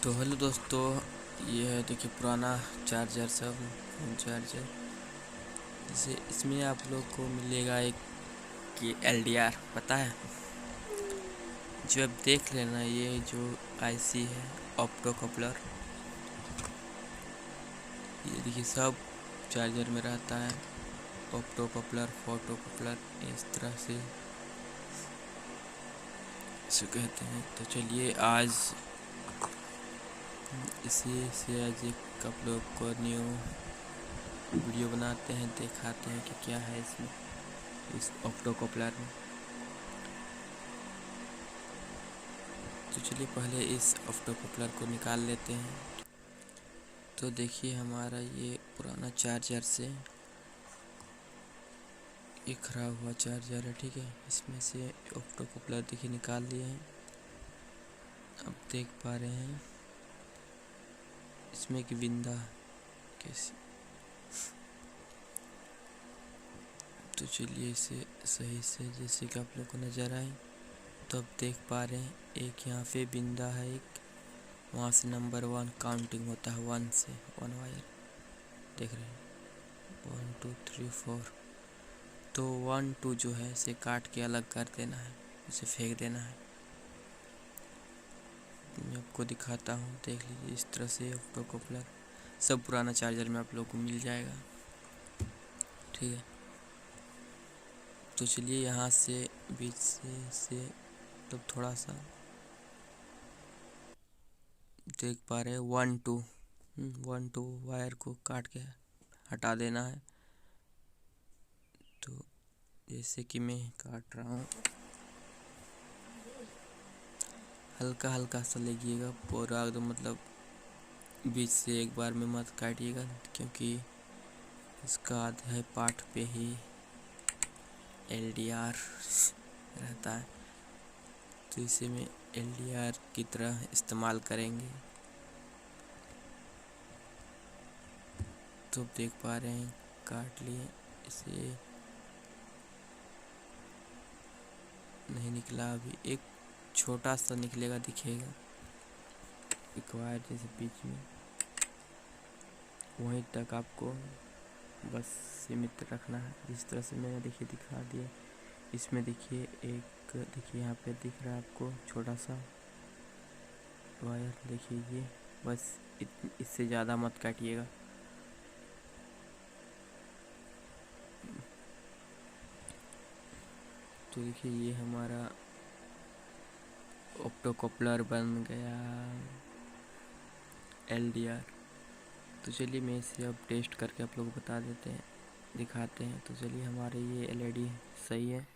तो हेलो दोस्तों, ये है देखिए पुराना चार्जर, सब फोन चार्जर। जैसे इसमें आप लोग को मिलेगा एक कि LDR पता है, जो आप देख लेना। ये जो IC है ऑप्टो कपलर, ये देखिए सब चार्जर में रहता है। ऑप्टो कपलर, फोटो कपलर, इस तरह से इसे कहते हैं। तो चलिए आज इसी से आज एक आप लोग को न्यू वीडियो बनाते हैं, दिखाते हैं कि क्या है इसमें, इस ऑप्टो कपलर में। तो चलिए पहले इस ऑप्टो कपलर को निकाल लेते हैं। तो देखिए हमारा ये पुराना चार्जर से ये खराब हुआ चार्जर है, ठीक है। इसमें से ऑप्टो कपलर देखिए निकाल लिए हैं। अब देख पा रहे हैं इसमें एक विंदा कैसी। तो चलिए इसे सही से जैसे कि आप लोग को नज़र आए, तो अब देख पा रहे हैं एक यहाँ पे बिंदा है, एक वहाँ से नंबर 1 काउंटिंग होता है, 1 से 1 वायर देख रहे हैं, 1 2 3 4। तो 1 2 जो है इसे काट के अलग कर देना है, इसे फेंक देना है। मैं आपको दिखाता हूँ, देख लीजिए इस तरह से ऑप्टो कपलर सब पुराना चार्जर में आप लोग को मिल जाएगा, ठीक है। तो चलिए यहाँ से बीच से मतलब थोड़ा सा देख पा रहे हैं 1 2 वायर को काट के हटा देना है। तो जैसे कि मैं काट रहा हूँ, हल्का हल्का सा लगिएगा, पूरा एकदम मतलब बीच से एक बार में मत काटिएगा, क्योंकि इसका आधा पार्ट पे ही LDR रहता है। तो इसे में LDR की तरह इस्तेमाल करेंगे। तो देख पा रहे हैं काट लिए, इसे नहीं निकला अभी, एक छोटा सा निकलेगा, दिखेगा एक वायर जैसे बीच में, वहीं तक आपको बस सीमित रखना है। जिस तरह से मैंने देखिए दिखा दिया। इसमें देखिए एक, देखिए यहाँ पे दिख रहा है आपको छोटा सा वायर, देखिए ये बस इससे ज़्यादा मत काटिएगा। तो देखिए ये हमारा ऑप्टो कपलर बन गया LDR। तो चलिए मैं इसे अब टेस्ट करके आप लोग को बता देते हैं, दिखाते हैं। तो चलिए हमारे ये LED सही है।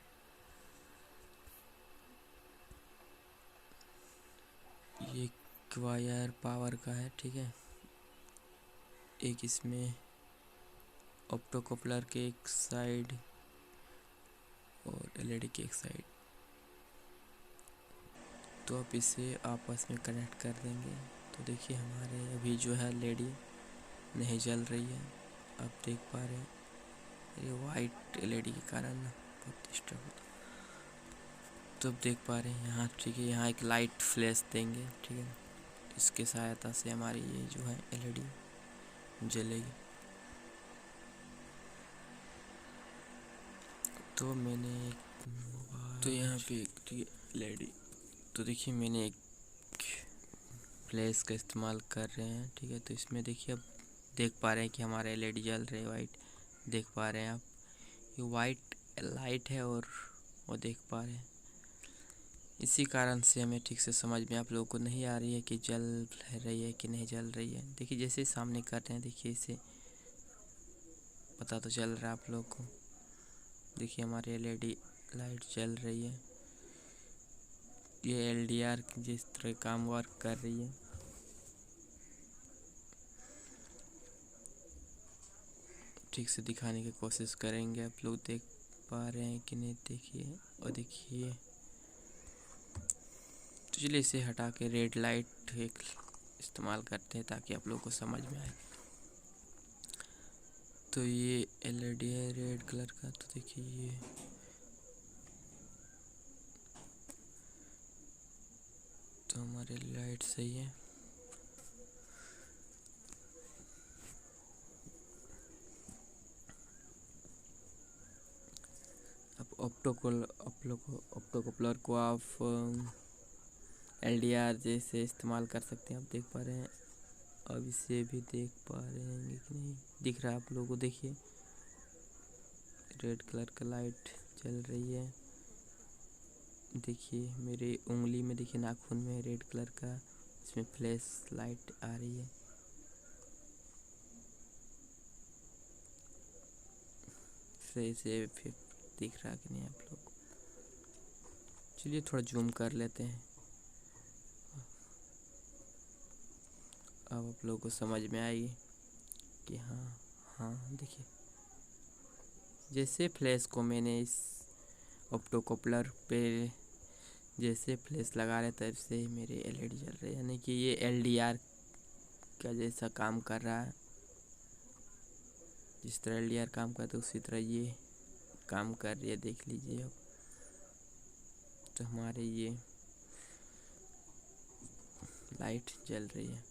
ये वायर पावर का है, ठीक है। एक इसमें ऑप्टो कपलर के एक साइड और LED की एक साइड। तो अब इसे आपस में कनेक्ट कर देंगे। तो देखिए हमारे अभी जो है LED नहीं जल रही है, आप देख पा रहे हैं। ये वाइट LED के कारण बहुत डिस्टर्ब होता है। तो अब देख पा रहे हैं यहाँ, ठीक है, यहाँ एक लाइट फ्लैश देंगे, ठीक है। इसके सहायता से हमारी ये जो है LED जलेगी। तो मैंने एक, तो यहाँ पे एक LED, तो देखिए मैंने एक फ्लैश का इस्तेमाल कर रहे हैं, ठीक है। तो इसमें देखिए अब देख पा रहे हैं कि हमारा LED जल रहे हैं, वाइट देख पा रहे हैं आप, ये वाइट लाइट है और वो देख पा रहे हैं। इसी कारण से हमें ठीक से समझ में आप लोगों को नहीं आ रही है कि जल रही है कि नहीं जल रही है। देखिए जैसे सामने कर रहे हैं, देखिए इसे पता तो चल रहा है आप लोग को। देखिए हमारी LED लाइट जल रही है, ये LDR जिस तरह काम वर्क कर रही है। ठीक से दिखाने की कोशिश करेंगे, आप लोग देख पा रहे हैं कि नहीं, देखिए और देखिए। तो चलिए इसे हटा के रेड लाइट एक इस्तेमाल करते हैं ताकि आप लोगों को समझ में आए। तो ये LED है रेड कलर का। तो देखिए ये तो हमारे लाइट सही है। ऑप्टोकपलर को आप LDR जैसे इस्तेमाल कर सकते हैं। आप देख पा रहे हैं, अब इसे भी देख पा रहे हैं कि नहीं, दिख रहा है आप लोगों को? देखिए रेड कलर का लाइट जल रही है। देखिए मेरे उंगली में, देखिए नाखून में रेड कलर का इसमें फ्लैश लाइट आ रही है। सही से फिर दिख रहा कि नहीं आप लोग? चलिए थोड़ा जूम कर लेते हैं। अब आप लोगों को समझ में आई कि हाँ देखिए, जैसे फ्लैश को मैंने इस ऑप्टोकपलर पे जैसे फ्लैश लगा रहे तब से मेरे LED जल रहे हैं, यानी कि ये LDR का जैसा काम कर रहा है। जिस तरह LDR काम करता है उसी तरह ये काम कर रही है। देख लीजिए अब तो हमारे ये लाइट जल रही है।